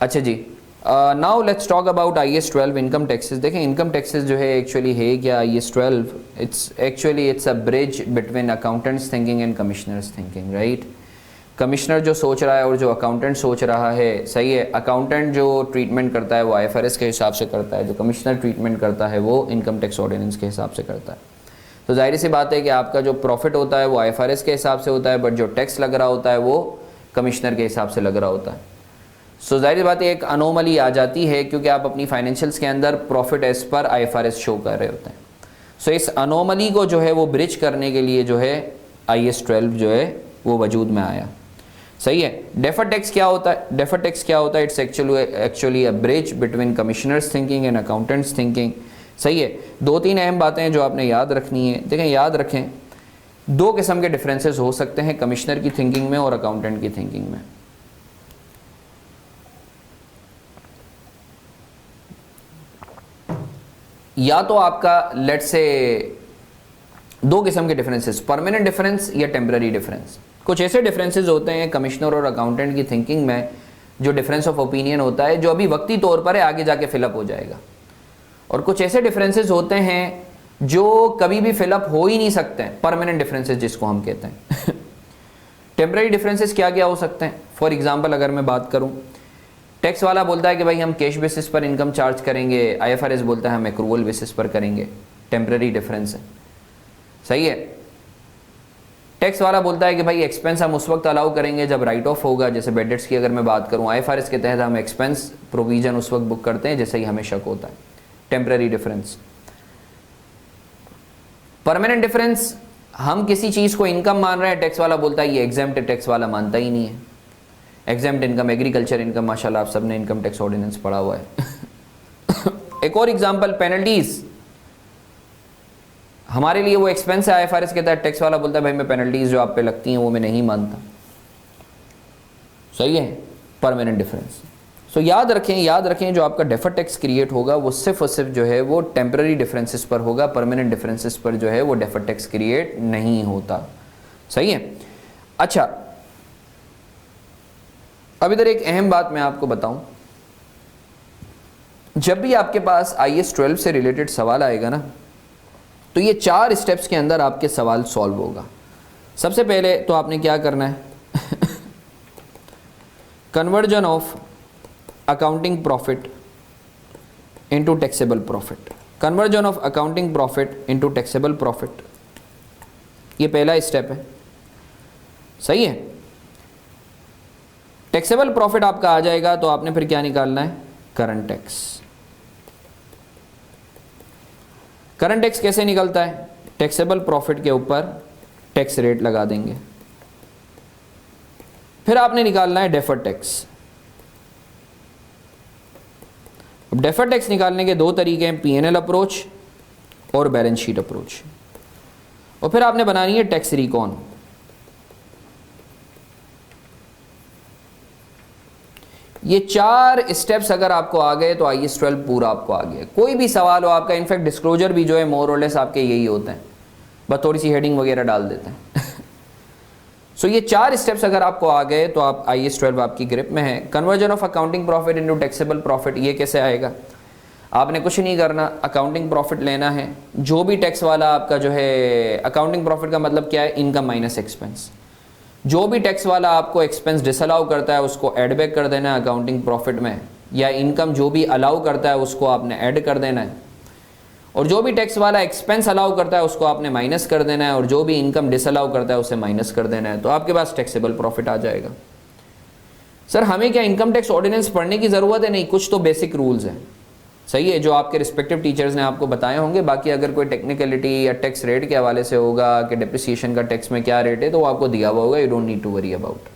अच्छा जी, now let's talk about IAS 12 income taxes. देखें इनकम टैक्सेस जो है एक्चुअली है क्या, IAS 12 it's a bridge between accountants thinking and commissioners thinking, right. Commissioner जो सोच रहा है और जो अकाउंटेंट सोच रहा है, सही है। अकाउंटेंट जो ट्रीटमेंट करता है वो IFRS के हिसाब से करता है, जो कमिश्नर ट्रीटमेंट करता है वो इनकम टैक्स ऑर्डिनेंस के हिसाब से करता है। तो जाहिर सी बात है कि आपका जो प्रॉफिट होता है वो IFRS के हिसाब से होता है, बट जो टैक्स लग रहा होता है वो कमिश्नर के हिसाब से लग रहा होता है। सो जाहिर बात है एक अनोमली आ जाती है, क्योंकि आप अपनी फाइनेंशियल्स के अंदर profit as per IFRS show कर रहे होते हैं। सो इस अनोमली को जो है वो ब्रिज करने के लिए जो है IAS 12 जो है वो वजूद में आया, सही है। डेफर टैक्स क्या होता है? डेफर टैक्स क्या होता है? It's actually a bridge between commissioners thinking and accountants thinking, सही है। दो तीन अहम बातें हैं जो आपने याद रखनी है। देखें याद रखें, दो किस्म के डिफरेंसेस हो सकते हैं कमिश्नर की थिंकिंग में और अकाउंटेंट की थिंकिंग में। या तो आपका लेट्स से दो किस्म के डिफरेंसेस, परमानेंट डिफरेंस या टेम्पररी डिफरेंस। कुछ ऐसे डिफरेंसेस होते हैं कमिश्नर और अकाउंटेंट की थिंकिंग में, जो डिफरेंस ऑफ ओपिनियन होता है, जो अभी वक्ती तौर पर है, आगे जाके फिलअप हो जाएगा। और कुछ ऐसे डिफरेंसेस होते हैं जो कभी भी फिलअप हो ही नहीं सकते हैं, परमानेंट डिफरेंसेस जिसको हम कहते हैं। टेम्पररी डिफरेंसेस क्या क्या हो सकते हैं? फॉर एग्जांपल अगर मैं बात करूं, टैक्स वाला बोलता है कि भाई हम कैश बेसिस पर इनकम चार्ज करेंगे, IFRS बोलता है हम एक्रूवल बेसिस पर करेंगे। टेम्पररी डिफरेंस है, सही है। टैक्स वाला बोलता है कि भाई एक्सपेंस हम उस वक्त अलाउ करेंगे जब राइट ऑफ होगा, जैसे बेड डेट्स की अगर मैं बात करूं, IFRS के तहत हम एक्सपेंस प्रोविजन उस वक्त बुक करते हैं जैसे ही हमें शक होता है। Temporary difference. परमानेंट डिफरेंस, हम किसी चीज़ को इनकम मान रहे हैं, टैक्स वाला बोलता है ये एग्जेम्प्ट है, टैक्स वाला मानता ही नहीं है। एग्जेम्प्ट इनकम, एग्रीकल्चर इनकम, माशाल्लाह आप सबने इनकम टैक्स ऑर्डिनेंस पढ़ा हुआ है। एक और एग्जांपल, पेनल्टीज। हमारे लिए वो एक्सपेंस है IFRS के तहत, टैक्स वाला बोलता है भाई मैं पेनल्टीज जो आप पे लगती हैं वो मैं नहीं मानता, सही है। Permanent difference. सो याद रखें जो आपका डेफर टैक्स क्रिएट होगा वो सिर्फ और सिर्फ जो है वो टेम्पररी डिफरेंसेस पर होगा, परमानेंट डिफरेंसेस पर जो है वो डेफर टैक्स क्रिएट नहीं होता, सही है। अच्छा, अब इधर एक अहम बात मैं आपको बताऊं, जब भी आपके पास IAS 12 से रिलेटेड सवाल आएगा ना, तो ये 4 स्टेप्स के अंदर आपके सवाल सॉल्व होगा। सबसे पहले तो आपने क्या करना है, conversion of accounting profit into taxable profit. Conversion of accounting profit into taxable profit, ये पहला स्टेप है, सही है। टैक्सेबल प्रॉफिट आपका आ जाएगा तो आपने फिर क्या निकालना है, करंट टैक्स। करंट टैक्स कैसे निकलता है? टैक्सेबल प्रॉफिट के ऊपर टैक्स रेट लगा देंगे। फिर आपने निकालना है डेफर टैक्स। अब डेफर टैक्स निकालने के दो तरीके हैं, P&L अप्रोच और बैलेंस शीट अप्रोच। और फिर आपने बनानी है टैक्स रिकॉन। ये 4 स्टेप्स अगर आपको आ गए तो IAS 12 पूरा आपको आ गया। कोई भी सवाल हो आपका, इनफैक्ट डिस्क्लोजर भी जो है मोर और लेस आपके यही होते हैं, बस थोड़ी सी हेडिंग वगैरह डाल देते हैं। सो ये 4 स्टेप्स अगर आपको आ गए तो आप IAS 12 आपकी ग्रिप में है। Conversion of accounting profit into taxable profit, ये कैसे आएगा? आपने कुछ नहीं करना, अकाउंटिंग प्रॉफिट लेना है, जो भी टैक्स वाला आपका जो है, अकाउंटिंग प्रॉफिट का मतलब क्या है, इनकम माइनस एक्सपेंस। जो भी टैक्स वाला आपको एक्सपेंस डिसअलाउ करता है उसको ऐड बैक कर देना है अकाउंटिंग प्रॉफिट में, या इनकम जो भी अलाउ करता है उसको आपने ऐड कर देना है, और जो भी टैक्स वाला एक्सपेंस अलाउ करता है उसको आपने माइनस कर देना है, और जो भी इनकम डिसअलाउ करता है उसे माइनस कर देना है, तो आपके पास टैक्सेबल प्रॉफिट आ जाएगा। सर हमें क्या इनकम टैक्स ऑर्डिनेंस पढ़ने की ज़रूरत है? नहीं, कुछ तो बेसिक रूल्स हैं, सही है, जो आपके रिस्पेक्टिव टीचर्स ने आपको बताए होंगे। बाकी अगर कोई टेक्निकलिटी या टैक्स रेट के हवाले से होगा कि डिप्रिसिएशन का टैक्स में क्या रेट है, तो वो आपको दिया हुआ होगा, you don't need to worry about,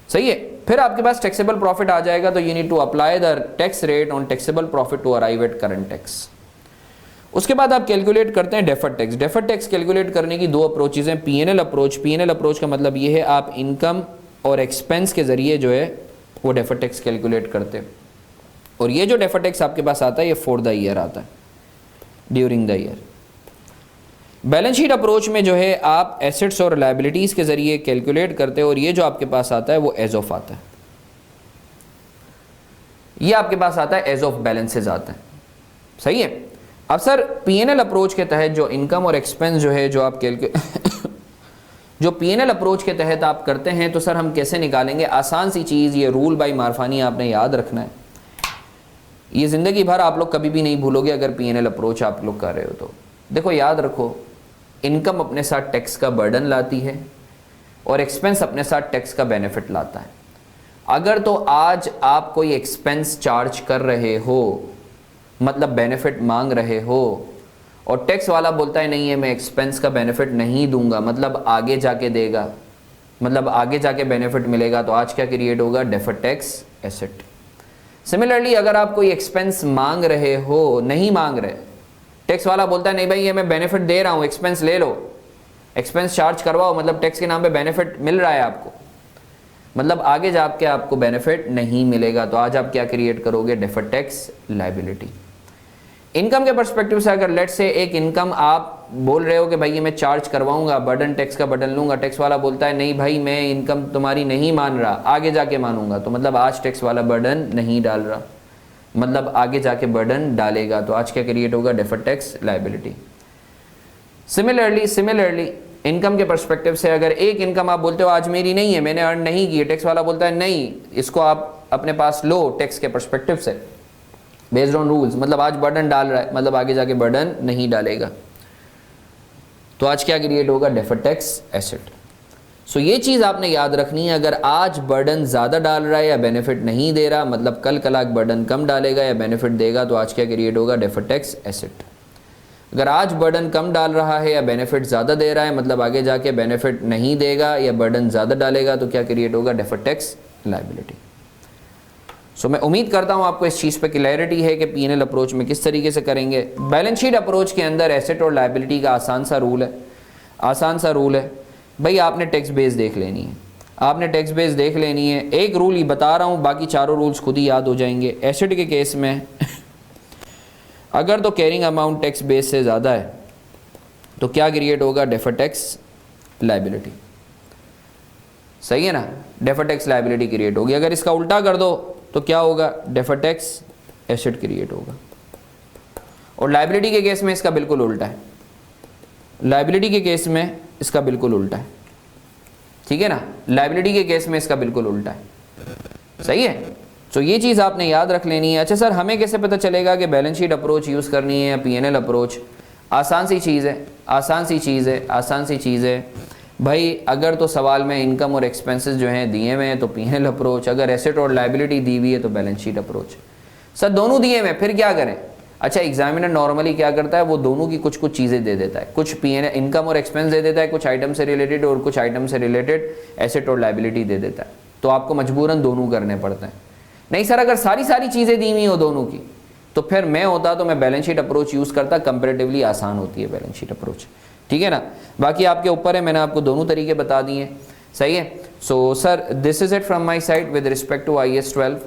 सही है। फिर आपके पास टैक्सेबल प्रॉफिट आ जाएगा तो you need to apply the tax rate on taxable profit to arrive at current tax. उसके बाद आप कैलकुलेट करते हैं defer tax. Defer tax calculate करने की दो अप्रोचेज हैं, P&L अप्रोच। P&L अप्रोच का मतलब ये है आप इनकम और एक्सपेंस के जरिए जो है वो डेफर टैक्स कैलकुलेट करते हैं, और ये जो डेफर टैक्स आपके पास आता है ये फॉर द ईयर आता है, during the year. Balance sheet approach में जो है आप एसेट्स और लायबिलिटीज़ के जरिए कैलकुलेट करते हो, और ये जो आपके पास आता है वो एज ऑफ आता है, ये आपके पास आता है एज ऑफ बैलेंसेज आता है, सही है। अब सर पीएनएल अप्रोच के तहत जो इनकम और एक्सपेंस जो है जो आप जो पीएनएल अप्रोच के तहत आप करते हैं, तो सर हम कैसे निकालेंगे? आसान सी चीज़, ये रूल बाई मार्फानी आपने याद रखना है, ये ज़िंदगी भर आप लोग कभी भी नहीं भूलोगे अगर पीएनएल अप्रोच आप लोग कर रहे हो तो। देखो याद रखो, इनकम अपने साथ टैक्स का बर्डन लाती है और एक्सपेंस अपने साथ टैक्स का बेनिफिट लाता है। अगर तो आज आप कोई एक्सपेंस चार्ज कर रहे हो, मतलब बेनिफिट मांग रहे हो, और टैक्स वाला बोलता है नहीं है मैं एक्सपेंस का बेनिफिट नहीं दूंगा, मतलब आगे जाके देगा, मतलब आगे जाके बेनिफिट मिलेगा, तो आज क्या क्रिएट होगा? Deferred tax asset. सिमिलरली अगर आप कोई एक्सपेंस मांग रहे हो, नहीं मांग रहे, टैक्स वाला बोलता है नहीं भाई ये मैं बेनिफिट दे रहा हूँ, एक्सपेंस ले लो, एक्सपेंस चार्ज करवाओ, मतलब टैक्स के नाम पे बेनिफिट मिल रहा है आपको, मतलब आगे जाके आपको बेनिफिट नहीं मिलेगा, तो आज आप क्या क्रिएट करोगे? Deferred tax liability. इनकम के पर्सपेक्टिव से अगर लेट्स से एक इनकम आप बोल रहे हो कि भाई ये मैं चार्ज करवाऊंगा, बर्डन टैक्स का बर्डन लूंगा, टैक्स वाला बोलता है नहीं भाई मैं इनकम तुम्हारी नहीं मान रहा, आगे जाके मानूंगा, तो मतलब आज टैक्स वाला बर्डन नहीं डाल रहा, मतलब आगे जाके बर्डन डालेगा, तो आज क्या क्रिएट होगा? Deferred tax liability. Similarly income के पर्सपेक्टिव से अगर एक इनकम आप बोलते हो आज मेरी नहीं है, मैंने अर्न नहीं की, टैक्स वाला बोलता है नहीं इसको आप अपने पास लो टैक्स के पर्सपेक्टिव से बेस्ड ऑन रूल्स, मतलब आज बर्डन डाल रहा है, मतलब आगे जाके बर्डन नहीं डालेगा, तो आज क्या क्रिएट होगा? Deferred tax asset. सो ये चीज़ आपने याद रखनी है, अगर आज बर्डन ज़्यादा डाल रहा है या बेनिफिट नहीं दे रहा, मतलब कल कलाक बर्डन कम डालेगा या बेनिफिट देगा, तो आज क्या क्रिएट होगा? Deferred tax asset. अगर आज बर्डन कम डाल रहा है या बेनिफिट ज़्यादा दे रहा है, मतलब आगे जाके बेनिफिट नहीं देगा या बर्डन ज़्यादा डालेगा, तो क्या क्रिएट होगा? Deferred tax liability. सो मैं उम्मीद करता हूँ आपको इस चीज़ पे क्लैरिटी है कि पीएनएल अप्रोच में किस तरीके से करेंगे। बैलेंस शीट अप्रोच के अंदर एसेट और लायबिलिटी का आसान सा रूल है भाई, आपने टैक्स बेस देख लेनी है, आपने टैक्स बेस देख लेनी है। एक रूल ही बता रहा हूँ, बाकी चारों रूल्स खुद ही याद हो जाएंगे। एसेट के केस में अगर तो कैरिंग अमाउंट टैक्स बेस से ज़्यादा है तो क्या क्रिएट होगा? डेफर्ड टैक्स लायबिलिटी, सही है ना, डेफर्ड टैक्स लायबिलिटी क्रिएट होगी। अगर इसका उल्टा कर दो तो क्या होगा? डेफर्ड टैक्स एसेट क्रिएट होगा। और लायबिलिटी के केस में इसका बिल्कुल उल्टा है, लायबिलिटी के केस में इसका बिल्कुल उल्टा है, ठीक है ना, लायबिलिटी के केस में इसका बिल्कुल उल्टा है, सही है। तो ये चीज़ आपने याद रख लेनी है। अच्छा सर हमें कैसे पता चलेगा कि बैलेंस शीट अप्रोच यूज़ करनी है या पीएनएल अप्रोच? आसान सी चीज़ है भाई, अगर तो सवाल में इनकम और एक्सपेंसेस जो हैं दिए हुए हैं तो पीएनएल अप्रोच, अगर एसेट और लायबिलिटी दी हुई है तो बैलेंस शीट अप्रोच। सर दोनों दिए हुए फिर क्या करें? अच्छा एग्जामिनर नॉर्मली क्या करता है, वो दोनों की कुछ चीज़ें दे देता है, कुछ पीएनएल इनकम और एक्सपेंस दे देता है, कुछ आइटम से रिलेटेड और कुछ आइटम से रिलेटेड एसेट और लायबिलिटी दे देता है, तो आपको मजबूरन दोनों करने पड़ते हैं। नहीं सर अगर सारी चीज़ें दी हुई हो दोनों की, तो फिर मैं होता तो मैं बैलेंस शीट अप्रोच यूज़ करता, कंपैरेटिवली आसान होती है बैलेंस शीट अप्रोच, ठीक है ना। बाकी आपके ऊपर है, मैंने आपको दोनों तरीके बता दिए, सही है। So sir this is it from my side with respect to IAS 12।